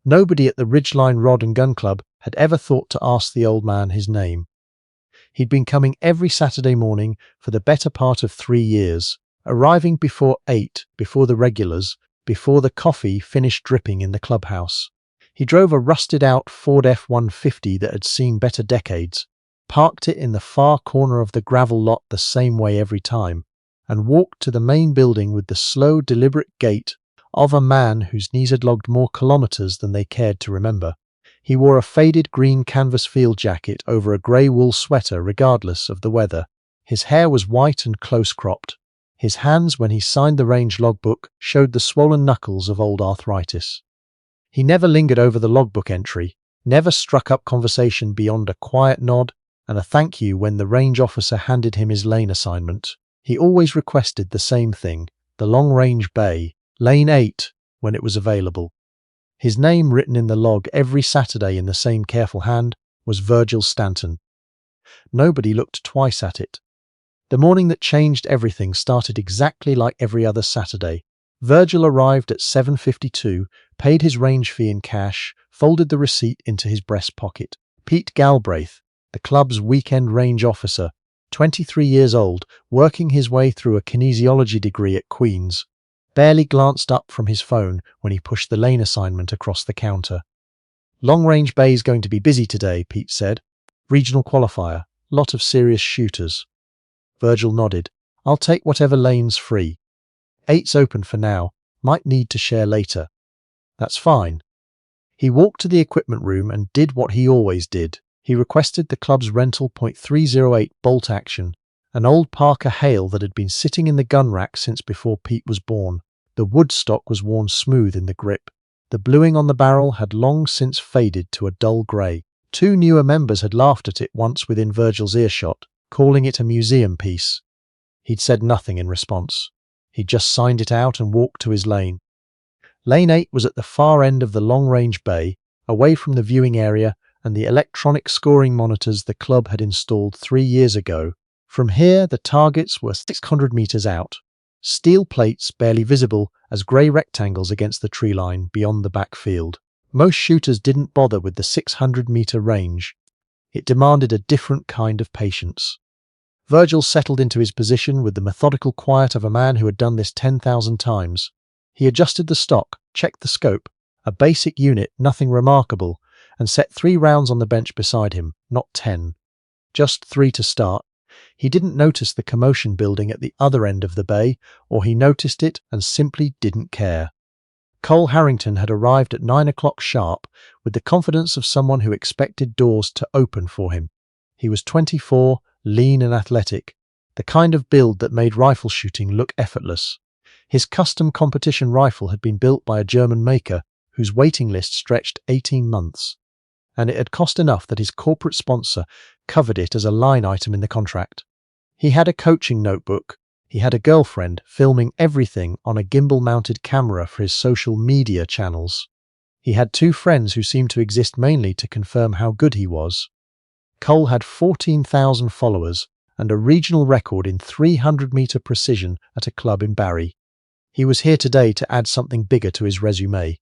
Nobody at the Ridgeline Rod and Gun Club had ever thought to ask the old man his name. He'd been coming every Saturday morning for the better part of 3 years, arriving before 8, before the regulars, before the coffee finished dripping in the clubhouse. He drove a rusted-out Ford F-150 that had seen better decades, parked it in the far corner of the gravel lot the same way every time, and walked to the main building with the slow, deliberate gait of a man whose knees had logged more kilometers than they cared to remember. He wore a faded green canvas field jacket over a grey wool sweater regardless of the weather. His hair was white and close-cropped. His hands, when he signed the range logbook, showed the swollen knuckles of old arthritis. He never lingered over the logbook entry, never struck up conversation beyond a quiet nod and a thank you when the range officer handed him his lane assignment. He always requested the same thing, the long-range bay, Lane 8, when it was available. His name, written in the log every Saturday in the same careful hand, was Virgil Stanton. Nobody looked twice at it. The morning that changed everything started exactly like every other Saturday. Virgil arrived at 7:52, paid his range fee in cash, folded the receipt into his breast pocket. Pete Galbraith, the club's weekend range officer, 23 years old, working his way through a kinesiology degree at Queen's, barely glanced up from his phone when he pushed the lane assignment across the counter. "Long-range bay's going to be busy today," Pete said. "Regional qualifier, lot of serious shooters." Virgil nodded. "I'll take whatever lane's free. 8's open for now, might need to share later." "That's fine." He walked to the equipment room and did what he always did. He requested the club's rental .308 bolt action, an old Parker Hale that had been sitting in the gun rack since before Pete was born. The wood stock was worn smooth in the grip. The bluing on the barrel had long since faded to a dull grey. 2 newer members had laughed at it once within Virgil's earshot, calling it a museum piece. He'd said nothing in response. He'd just signed it out and walked to his lane. Lane 8 was at the far end of the long-range bay, away from the viewing area and the electronic scoring monitors the club had installed 3 years ago. From here, the targets were 600 meters out, steel plates barely visible as grey rectangles against the tree line beyond the backfield. Most shooters didn't bother with the 600-meter range. It demanded a different kind of patience. Virgil settled into his position with the methodical quiet of a man who had done this 10,000 times. He adjusted the stock, checked the scope, a basic unit, nothing remarkable, and set 3 rounds on the bench beside him, not 10. Just 3 to start. He didn't notice the commotion building at the other end of the bay, or he noticed it and simply didn't care. Cole Harrington had arrived at 9 o'clock sharp with the confidence of someone who expected doors to open for him. He was 24, lean and athletic, the kind of build that made rifle shooting look effortless. His custom competition rifle had been built by a German maker whose waiting list stretched 18 months, and it had cost enough that his corporate sponsor covered it as a line item in the contract. He had a coaching notebook. He had a girlfriend filming everything on a gimbal-mounted camera for his social media channels. He had 2 friends who seemed to exist mainly to confirm how good he was. Cole had 14,000 followers and a regional record in 300-meter precision at a club in Barrie. He was here today to add something bigger to his resume.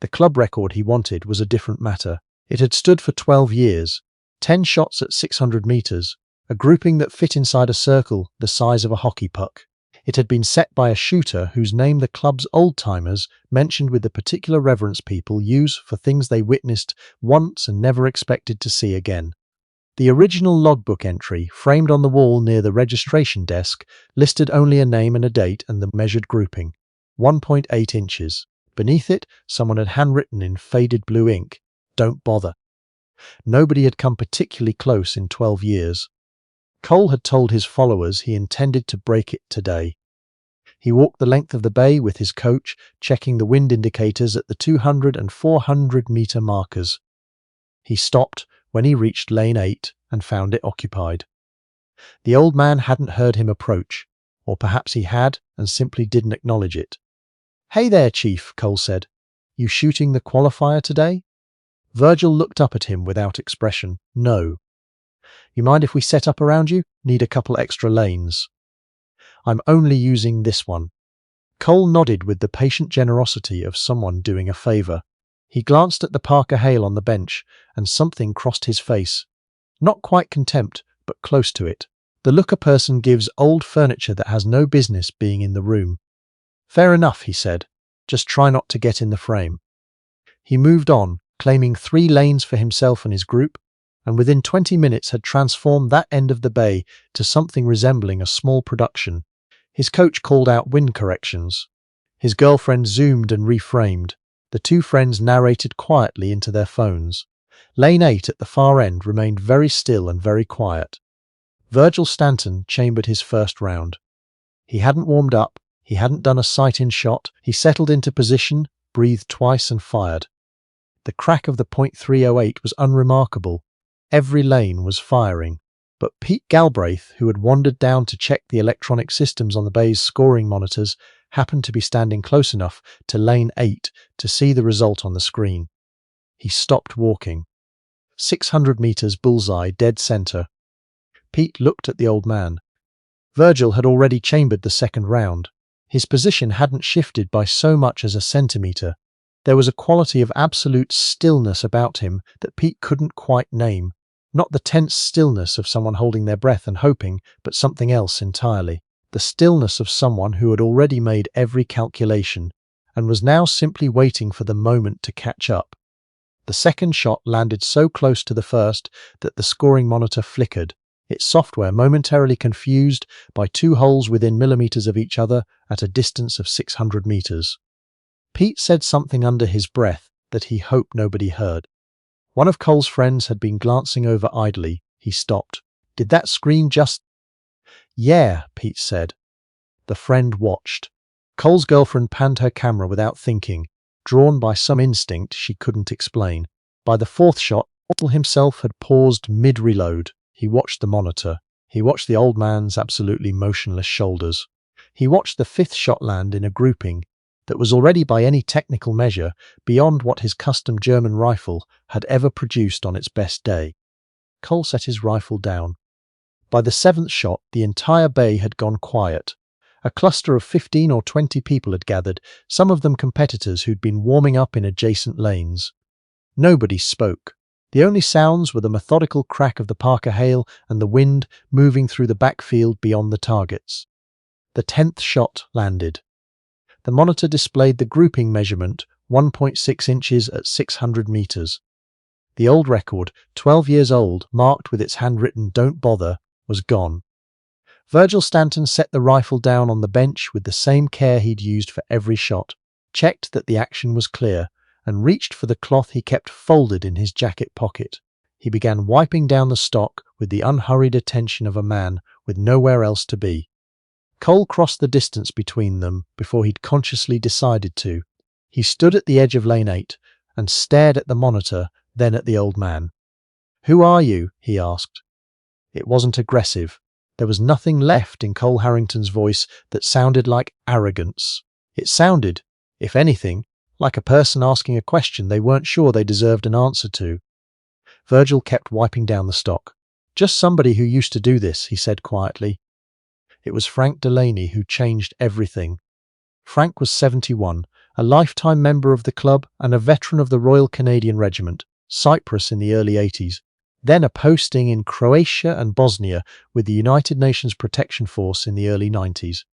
The club record he wanted was a different matter. It had stood for 12 years, 10 shots at 600 meters, a grouping that fit inside a circle the size of a hockey puck. It had been set by a shooter whose name the club's old-timers mentioned with the particular reverence people use for things they witnessed once and never expected to see again. The original logbook entry, framed on the wall near the registration desk, listed only a name and a date and the measured grouping, 1.8 inches. Beneath it, someone had handwritten in faded blue ink, "Don't bother." Nobody had come particularly close in 12 years. Cole had told his followers he intended to break it today. He walked the length of the bay with his coach, checking the wind indicators at the 200 and 400-meter markers. He stopped when he reached lane 8 and found it occupied. The old man hadn't heard him approach, or perhaps he had and simply didn't acknowledge it. "Hey there, Chief," Cole said. "You shooting the qualifier today?" Virgil looked up at him without expression. "No." "You mind if we set up around you? Need a couple extra lanes." "I'm only using this one." Cole nodded with the patient generosity of someone doing a favor. He glanced at the Parker Hale on the bench, and something crossed his face. Not quite contempt, but close to it. The look a person gives old furniture that has no business being in the room. "Fair enough," he said. "Just try not to get in the frame." He moved on, claiming 3 lanes for himself and his group, and within 20 minutes had transformed that end of the bay to something resembling a small production. His coach called out wind corrections. His girlfriend zoomed and reframed. The 2 friends narrated quietly into their phones. Lane 8 at the far end remained very still and very quiet. Virgil Stanton chambered his first round. He hadn't warmed up, he hadn't done a sight-in shot, he settled into position, breathed twice and fired. The crack of the .308 was unremarkable. Every lane was firing. But Pete Galbraith, who had wandered down to check the electronic systems on the bay's scoring monitors, happened to be standing close enough to lane 8 to see the result on the screen. He stopped walking. 600 meters bullseye, dead center. Pete looked at the old man. Virgil had already chambered the second round. His position hadn't shifted by so much as a centimeter. There was a quality of absolute stillness about him that Pete couldn't quite name. Not the tense stillness of someone holding their breath and hoping, but something else entirely. The stillness of someone who had already made every calculation and was now simply waiting for the moment to catch up. The second shot landed so close to the first that the scoring monitor flickered, its software momentarily confused by 2 holes within millimeters of each other at a distance of 600 meters. Pete said something under his breath that he hoped nobody heard. One of Cole's friends had been glancing over idly. He stopped. "Did that screen just—" "Yeah," Pete said. The friend watched. Cole's girlfriend panned her camera without thinking, drawn by some instinct she couldn't explain. By the 4th shot, Cole himself had paused mid-reload. He watched the monitor. He watched the old man's absolutely motionless shoulders. He watched the 5th shot land in a grouping that was already by any technical measure beyond what his custom German rifle had ever produced on its best day. Cole set his rifle down. By the 7th shot, the entire bay had gone quiet. A cluster of 15 or 20 people had gathered, some of them competitors who'd been warming up in adjacent lanes. Nobody spoke. The only sounds were the methodical crack of the Parker Hale and the wind moving through the backfield beyond the targets. The 10th shot landed. The monitor displayed the grouping measurement, 1.6 inches at 600 meters. The old record, 12 years old, marked with its handwritten "Don't bother," was gone. Virgil Stanton set the rifle down on the bench with the same care he'd used for every shot, checked that the action was clear, and reached for the cloth he kept folded in his jacket pocket. He began wiping down the stock with the unhurried attention of a man with nowhere else to be. Cole crossed the distance between them before he'd consciously decided to. He stood at the edge of lane 8 and stared at the monitor, then at the old man. "Who are you?" he asked. It wasn't aggressive. There was nothing left in Cole Harrington's voice that sounded like arrogance. It sounded, if anything, like a person asking a question they weren't sure they deserved an answer to. Virgil kept wiping down the stock. "Just somebody who used to do this," he said quietly. It was Frank Delaney who changed everything. Frank was 71, a lifetime member of the club and a veteran of the Royal Canadian Regiment, Cyprus in the early 80s, then a posting in Croatia and Bosnia with the United Nations Protection Force in the early 90s.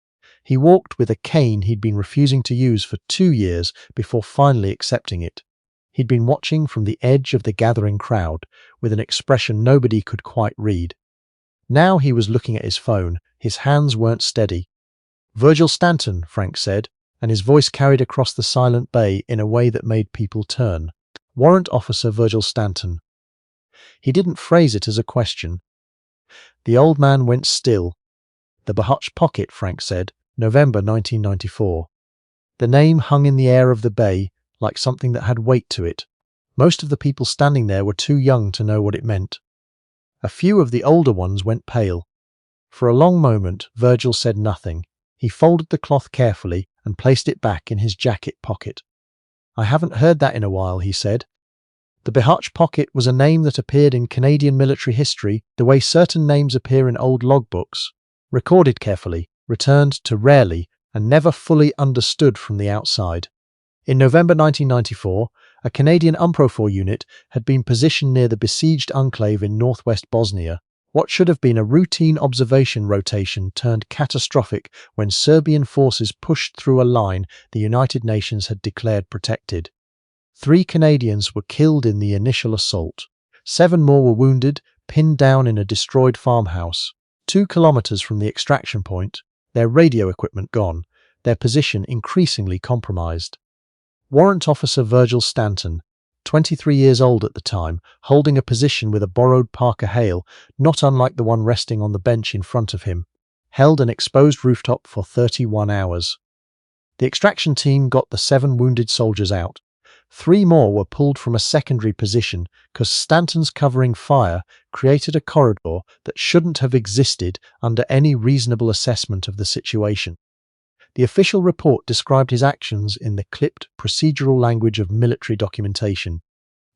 He walked with a cane he'd been refusing to use for 2 years before finally accepting it. He'd been watching from the edge of the gathering crowd with an expression nobody could quite read. Now he was looking at his phone. His hands weren't steady. "Virgil Stanton," Frank said, and his voice carried across the silent bay in a way that made people turn. "Warrant Officer Virgil Stanton." He didn't phrase it as a question. The old man went still. "The Bihać Pocket," Frank said, "November 1994. The name hung in the air of the bay like something that had weight to it. Most of the people standing there were too young to know what it meant. A few of the older ones went pale. For a long moment, Virgil said nothing. He folded the cloth carefully and placed it back in his jacket pocket. "I haven't heard that in a while," he said. The Bihać Pocket was a name that appeared in Canadian military history the way certain names appear in old logbooks, recorded carefully, returned to rarely, and never fully understood from the outside. In November 1994, A Canadian UMPROFOR unit had been positioned near the besieged enclave in northwest Bosnia. What should have been a routine observation rotation turned catastrophic when Serbian forces pushed through a line the United Nations had declared protected. 3 Canadians were killed in the initial assault. 7 more were wounded, pinned down in a destroyed farmhouse. 2 kilometers from the extraction point, their radio equipment gone, their position increasingly compromised. Warrant Officer Virgil Stanton, 23 years old at the time, holding a position with a borrowed Parker Hale, not unlike the one resting on the bench in front of him, held an exposed rooftop for 31 hours. The extraction team got the 7 wounded soldiers out. 3 more were pulled from a secondary position because Stanton's covering fire created a corridor that shouldn't have existed under any reasonable assessment of the situation. The official report described his actions in the clipped, procedural language of military documentation.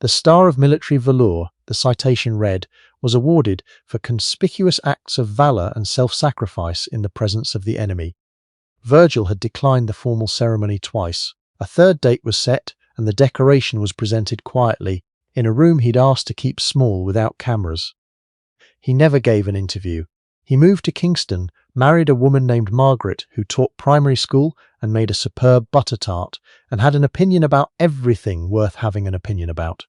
The Star of Military Valor, the citation read, was awarded for conspicuous acts of valor and self-sacrifice in the presence of the enemy. Virgil had declined the formal ceremony twice. A third date was set, and the decoration was presented quietly, in a room he'd asked to keep small without cameras. He never gave an interview. He moved to Kingston, married a woman named Margaret who taught primary school and made a superb butter tart, and had an opinion about everything worth having an opinion about.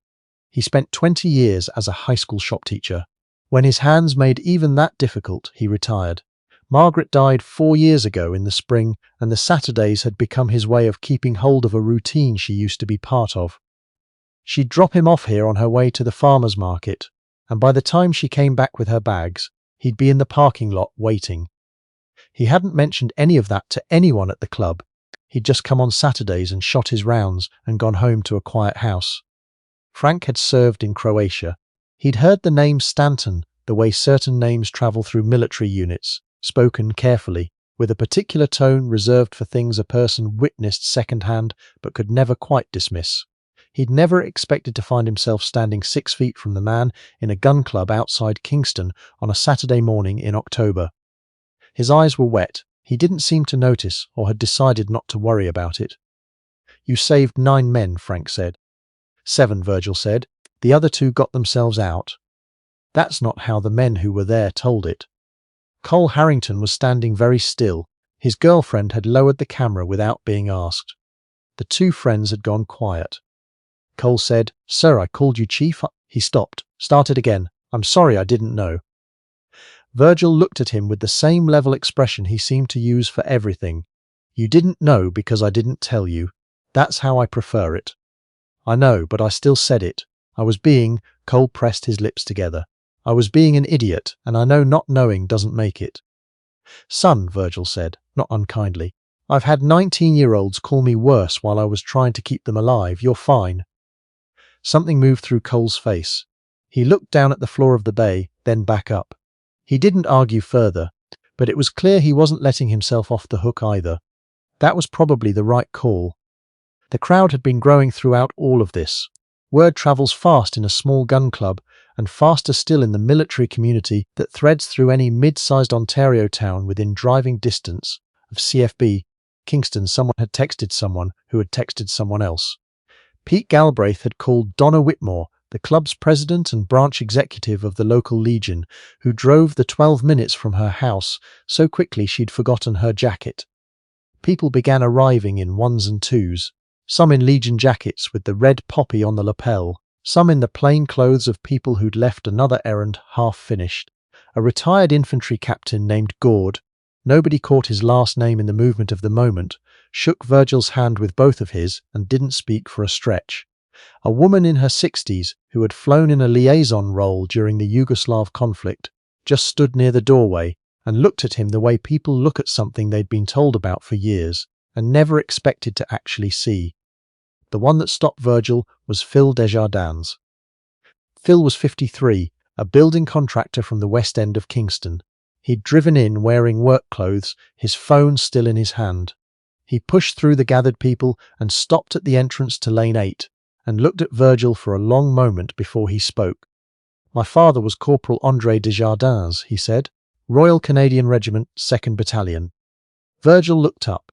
He spent 20 years as a high school shop teacher. When his hands made even that difficult, he retired. Margaret died 4 years ago in the spring, and the Saturdays had become his way of keeping hold of a routine she used to be part of. She'd drop him off here on her way to the farmer's market, and by the time she came back with her bags, he'd be in the parking lot waiting. He hadn't mentioned any of that to anyone at the club. He'd just come on Saturdays and shot his rounds and gone home to a quiet house. Frank had served in Croatia. He'd heard the name Stanton the way certain names travel through military units, spoken carefully, with a particular tone reserved for things a person witnessed second-hand but could never quite dismiss. He'd never expected to find himself standing 6 feet from the man in a gun club outside Kingston on a Saturday morning in October. His eyes were wet. He didn't seem to notice, or had decided not to worry about it. "You saved 9 men, Frank said. 7, Virgil said. The other 2 got themselves out." That's not how the men who were there told it. Cole Harrington was standing very still. His girlfriend had lowered the camera without being asked. The 2 friends had gone quiet. Cole said, "Sir, I called you chief." He stopped, started again. "I'm sorry, I didn't know." Virgil looked at him with the same level expression he seemed to use for everything. "You didn't know because I didn't tell you. That's how I prefer it." "I know, but I still said it. I was being," Cole pressed his lips together. "I was being an idiot, and I know not knowing doesn't make it." "Son," Virgil said, not unkindly, "I've had 19-year-olds call me worse while I was trying to keep them alive. You're fine." Something moved through Cole's face. He looked down at the floor of the bay, then back up. He didn't argue further, but it was clear he wasn't letting himself off the hook either. That was probably the right call. The crowd had been growing throughout all of this. Word travels fast in a small gun club, and faster still in the military community that threads through any mid-sized Ontario town within driving distance of CFB, Kingston. Someone had texted someone who had texted someone else. Pete Galbraith had called Donna Whitmore, the club's president and branch executive of the local Legion, who drove the 12 minutes from her house so quickly she'd forgotten her jacket. People began arriving in 1s and 2s, some in Legion jackets with the red poppy on the lapel, some in the plain clothes of people who'd left another errand half-finished. A retired infantry captain named Gord, nobody caught his last name in the movement of the moment, shook Virgil's hand with both of his and didn't speak for a stretch. A woman in her 60s, who had flown in a liaison role during the Yugoslav conflict, just stood near the doorway and looked at him the way people look at something they'd been told about for years and never expected to actually see. The one that stopped Virgil was Phil Desjardins. Phil was 53, a building contractor from the West End of Kingston. He'd driven in wearing work clothes, his phone still in his hand. He pushed through the gathered people and stopped at the entrance to Lane 8, and looked at Virgil for a long moment before he spoke. "My father was Corporal André Desjardins," he said. "Royal Canadian Regiment, 2nd Battalion." Virgil looked up.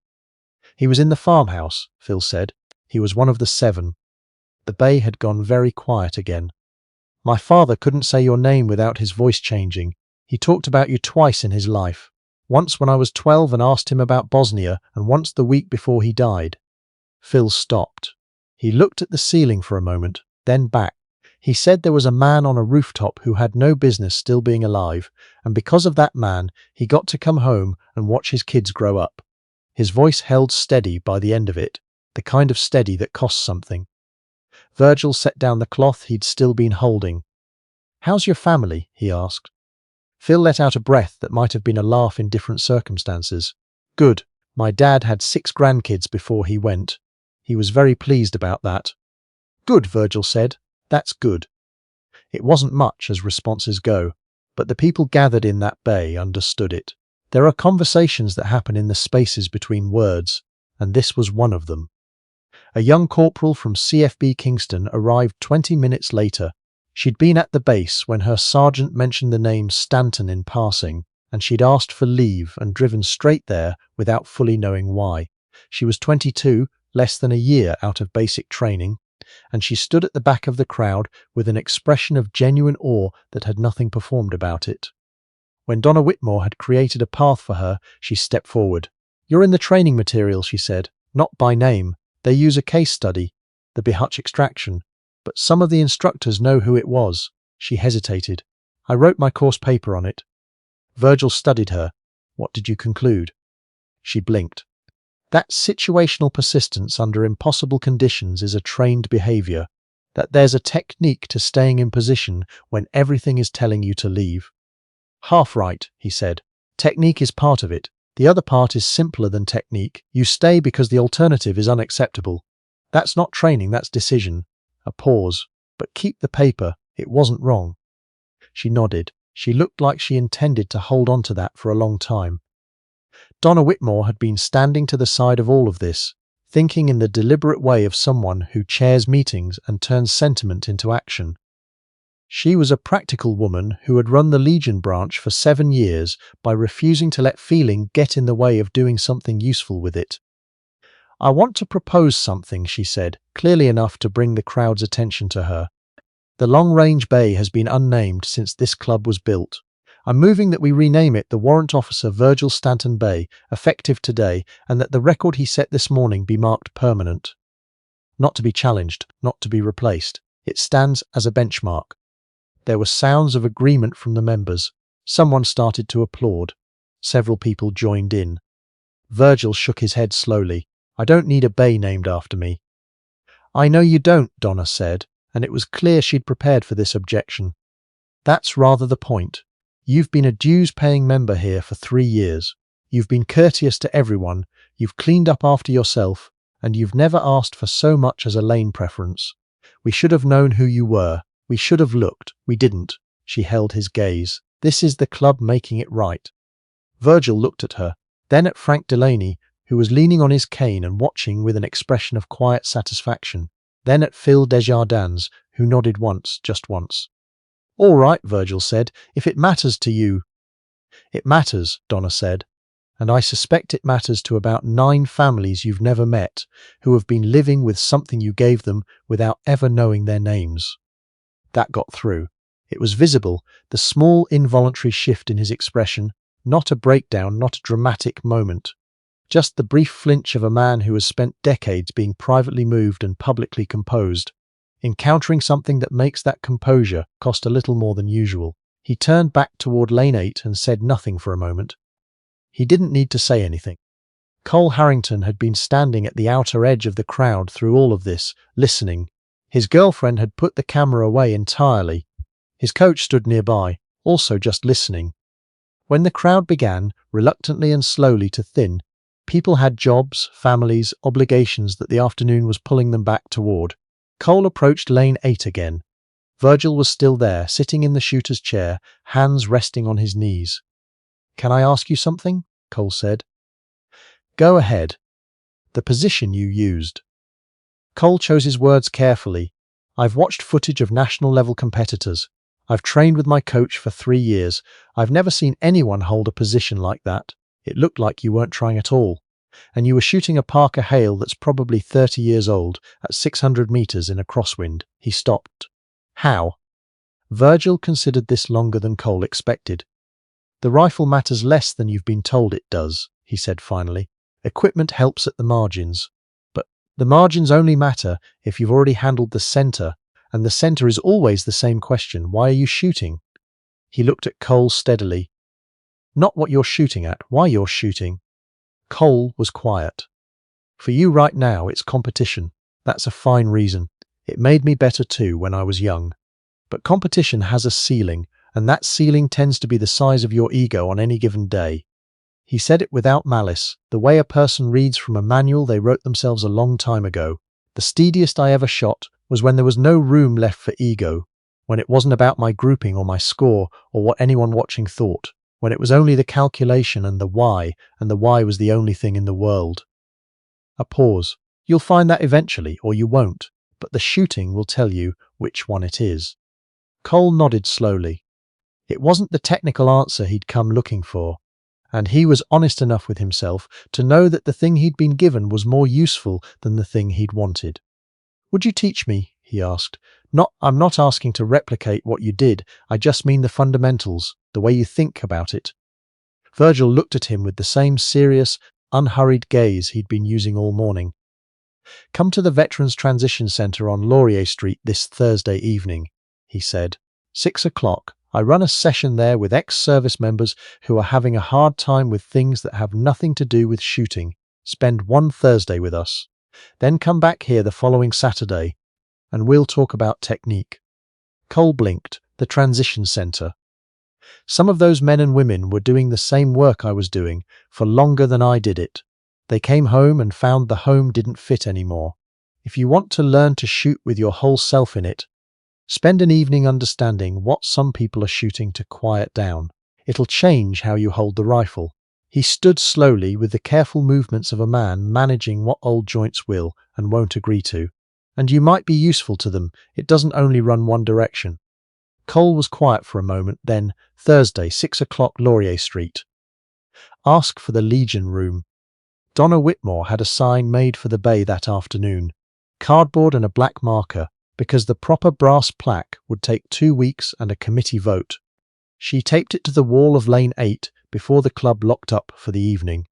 "He was in the farmhouse," Phil said. "He was one of the 7. The bay had gone very quiet again. My father couldn't say your name without his voice changing. He talked about you twice in his life. Once when I was 12 and asked him about Bosnia, and once the week before he died. Phil stopped. He looked at the ceiling for a moment, then back. He said there was a man on a rooftop who had no business still being alive, and because of that man, he got to come home and watch his kids grow up. His voice held steady by the end of it, the kind of steady that costs something. Virgil set down the cloth he'd still been holding. "How's your family?" he asked. Phil let out a breath that might have been a laugh in different circumstances. "Good. My dad had 6 grandkids before he went. He was very pleased about that." "Good," Virgil said. "That's good." It wasn't much as responses go, but the people gathered in that bay understood it. There are conversations that happen in the spaces between words, and this was one of them. A young corporal from CFB Kingston arrived 20 minutes later. She'd been at the base when her sergeant mentioned the name Stanton in passing, and she'd asked for leave and driven straight there without fully knowing why. She was 22, less than a year out of basic training, and she stood at the back of the crowd with an expression of genuine awe that had nothing performed about it. When Donna Whitmore had created a path for her, she stepped forward. "You're in the training material," she said. "Not by name. They use a case study, the Bihać extraction, but some of the instructors know who it was." She hesitated. "I wrote my course paper on it." Virgil studied her. "What did you conclude?" She blinked. "That situational persistence under impossible conditions is a trained behavior, that there's a technique to staying in position when everything is telling you to leave." "Half right," he said. "Technique is part of it. The other part is simpler than technique. You stay because the alternative is unacceptable. That's not training, that's decision." A pause. "But keep the paper. It wasn't wrong." She nodded. She looked like she intended to hold on to that for a long time. Donna Whitmore had been standing to the side of all of this, thinking in the deliberate way of someone who chairs meetings and turns sentiment into action. She was a practical woman who had run the Legion branch for 7 years by refusing to let feeling get in the way of doing something useful with it. "I want to propose something," she said, clearly enough to bring the crowd's attention to her. "The long-range bay has been unnamed since this club was built. I'm moving that we rename it the Warrant Officer Virgil Stanton Bay, effective today, and that the record he set this morning be marked permanent. Not to be challenged, not to be replaced. It stands as a benchmark." There were sounds of agreement from the members. Someone started to applaud. Several people joined in. Virgil shook his head slowly. "I don't need a bay named after me." "I know you don't," Donna said, and it was clear she'd prepared for this objection. "That's rather the point. You've been a dues-paying member here for 3 years. You've been courteous to everyone, you've cleaned up after yourself, and you've never asked for so much as a lane preference. We should have known who you were. We should have looked. We didn't." She held his gaze. "This is the club making it right." Virgil looked at her, then at Frank Delaney, who was leaning on his cane and watching with an expression of quiet satisfaction, then at Phil Desjardins, who nodded once, just once. "All right," Virgil said, "if it matters to you." "It matters," Donna said, "and I suspect it matters to about 9 families you've never met, who have been living with something you gave them without ever knowing their names." That got through. It was visible, the small involuntary shift in his expression, not a breakdown, not a dramatic moment. Just the brief flinch of a man who has spent decades being privately moved and publicly composed, encountering something that makes that composure cost a little more than usual. He turned back toward lane 8 and said nothing for a moment. He didn't need to say anything. Cole Harrington had been standing at the outer edge of the crowd through all of this, listening. His girlfriend had put the camera away entirely. His coach stood nearby, also just listening. When the crowd began, reluctantly and slowly, to thin, people had jobs, families, obligations that the afternoon was pulling them back toward. Cole approached lane 8 again. Virgil was still there, sitting in the shooter's chair, hands resting on his knees. "Can I ask you something?" Cole said. "Go ahead." "The position you used." Cole chose his words carefully. "I've watched footage of national-level competitors. I've trained with my coach for 3 years. I've never seen anyone hold a position like that. It looked like you weren't trying at all. And you were shooting a Parker Hale that's probably 30 years old at 600 meters in a crosswind. He stopped. How? Virgil considered this longer than Cole expected. The rifle matters less than you've been told it does, he said finally. Equipment helps at the margins. But the margins only matter if you've already handled the center, and the center is always the same question. Why are you shooting? He looked at Cole steadily. Not what you're shooting at, why you're shooting. Cole was quiet. For you right now, it's competition. That's a fine reason. It made me better too when I was young. But competition has a ceiling, and that ceiling tends to be the size of your ego on any given day. He said it without malice, the way a person reads from a manual they wrote themselves a long time ago. The steadiest I ever shot was when there was no room left for ego, when it wasn't about my grouping or my score or what anyone watching thought, when it was only the calculation and the why was the only thing in the world. A pause. You'll find that eventually, or you won't, but the shooting will tell you which one it is. Cole nodded slowly. It wasn't the technical answer he'd come looking for, and he was honest enough with himself to know that the thing he'd been given was more useful than the thing he'd wanted. Would you teach me? He asked. I'm not asking to replicate what you did, I just mean the fundamentals, the way you think about it. Virgil looked at him with the same serious, unhurried gaze he'd been using all morning. Come to the Veterans Transition Center on Laurier Street this Thursday evening, he said. 6 o'clock. I run a session there with ex-service members who are having a hard time with things that have nothing to do with shooting. Spend one Thursday with us. Then come back here the following Saturday, and we'll talk about technique. Cole blinked. The transition center. Some of those men and women were doing the same work I was doing for longer than I did it. They came home and found the home didn't fit anymore. If you want to learn to shoot with your whole self in it, spend an evening understanding what some people are shooting to quiet down. It'll change how you hold the rifle. He stood slowly with the careful movements of a man managing what old joints will and won't agree to. And you might be useful to them. It doesn't only run one direction. Cole was quiet for a moment, then, Thursday, 6 o'clock Laurier Street. Ask for the Legion Room. Donna Whitmore had a sign made for the bay that afternoon. Cardboard and a black marker, because the proper brass plaque would take 2 weeks and a committee vote. She taped it to the wall of Lane 8 before the club locked up for the evening.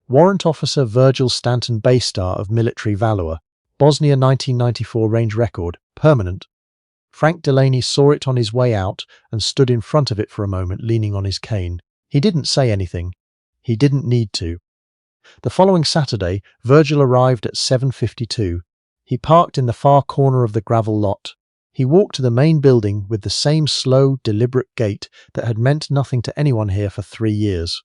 Warrant Officer Virgil Stanton Baystar of Military Valor, Bosnia 1994 range record, permanent. Frank Delaney saw it on his way out and stood in front of it for a moment, leaning on his cane. He didn't say anything. He didn't need to. The following Saturday, Virgil arrived at 7:52. He parked in the far corner of the gravel lot. He walked to the main building with the same slow, deliberate gait that had meant nothing to anyone here for 3 years.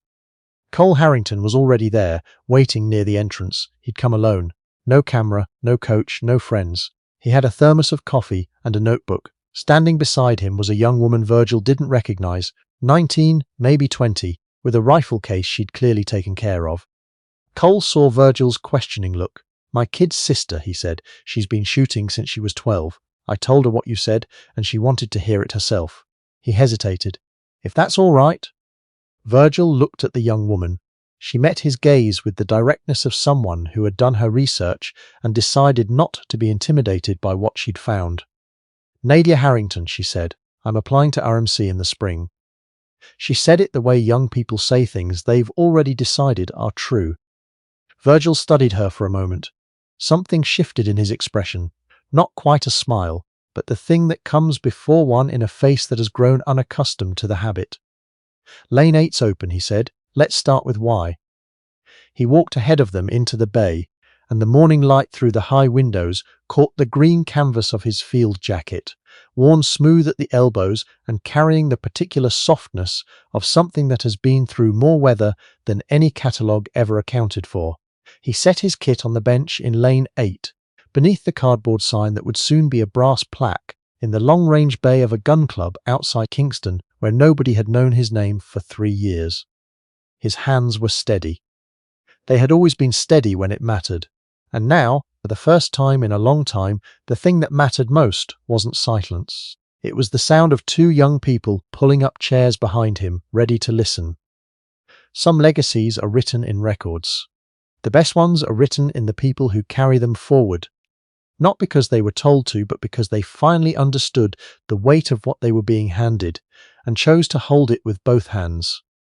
Cole Harrington was already there, waiting near the entrance. He'd come alone. No camera, no coach, no friends. He had a thermos of coffee and a notebook. Standing beside him was a young woman Virgil didn't recognize, 19, maybe 20, with a rifle case she'd clearly taken care of. Cole saw Virgil's questioning look. My kid's sister, he said. She's been shooting since she was 12. I told her what you said, and she wanted to hear it herself. He hesitated. If that's all right. Virgil looked at the young woman. She met his gaze with the directness of someone who had done her research and decided not to be intimidated by what she'd found. Nadia Harrington, she said. I'm applying to RMC in the spring. She said it the way young people say things they've already decided are true. Virgil studied her for a moment. Something shifted in his expression. Not quite a smile, but the thing that comes before one in a face that has grown unaccustomed to the habit. Lane 8's open, he said. Let's start with why. He walked ahead of them into the bay, and the morning light through the high windows caught the green canvas of his field jacket, worn smooth at the elbows and carrying the particular softness of something that has been through more weather than any catalogue ever accounted for. He set his kit on the bench in Lane 8, beneath the cardboard sign that would soon be a brass plaque, in the long-range bay of a gun club outside Kingston, where nobody had known his name for 3 years. His hands were steady. They had always been steady when it mattered, and now, for the first time in a long time, the thing that mattered most wasn't silence. It was the sound of 2 young people pulling up chairs behind him, ready to listen. Some legacies are written in records. The best ones are written in the people who carry them forward, not because they were told to, but because they finally understood the weight of what they were being handed and chose to hold it with both hands.